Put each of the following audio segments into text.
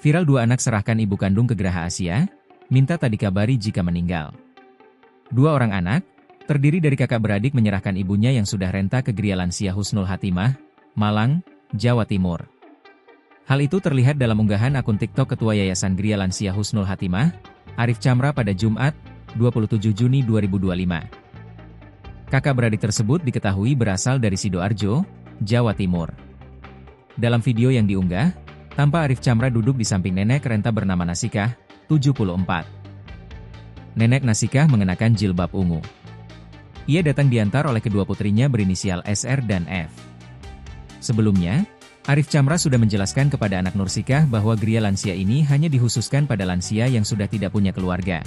Viral dua anak serahkan ibu kandung ke Geraha Asia, minta tak dikabari jika meninggal. Dua orang anak, terdiri dari kakak beradik menyerahkan ibunya yang sudah renta ke Gria Lansia Husnul Hatimah, Malang, Jawa Timur. Hal itu terlihat dalam unggahan akun TikTok Ketua Yayasan Gria Lansia Husnul Hatimah, Arif Chamra pada Jumat, 27 Juni 2025. Kakak beradik tersebut diketahui berasal dari Sidoarjo, Jawa Timur. Dalam video yang diunggah, tampak Arif Chamra duduk di samping nenek renta bernama Nasikah, 74. Nenek Nasikah mengenakan jilbab ungu. Ia datang diantar oleh kedua putrinya berinisial SR dan F. Sebelumnya, Arif Chamra sudah menjelaskan kepada anak Nursikah bahwa Gria Lansia ini hanya dikhususkan pada lansia yang sudah tidak punya keluarga.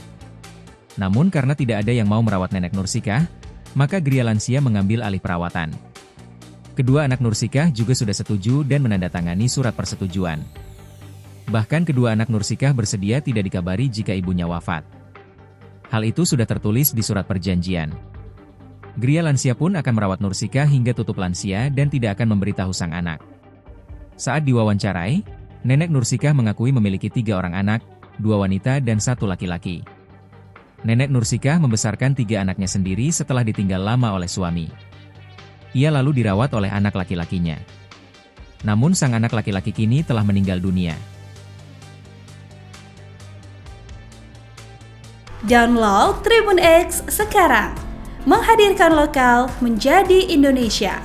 Namun karena tidak ada yang mau merawat nenek Nursikah, maka Gria Lansia mengambil alih perawatan. Kedua anak Nursikah juga sudah setuju dan menandatangani surat persetujuan. Bahkan kedua anak Nursikah bersedia tidak dikabari jika ibunya wafat. Hal itu sudah tertulis di surat perjanjian. Gria Lansia pun akan merawat Nursikah hingga tutup lansia dan tidak akan memberitahu sang anak. Saat diwawancarai, nenek Nursikah mengakui memiliki 3 orang anak, 2 wanita dan 1 laki-laki. Nenek Nursikah membesarkan 3 anaknya sendiri setelah ditinggal lama oleh suami. Ia lalu dirawat oleh anak laki-lakinya. Namun sang anak laki-laki kini telah meninggal dunia. Download Tribun X sekarang, menghadirkan lokal menjadi Indonesia.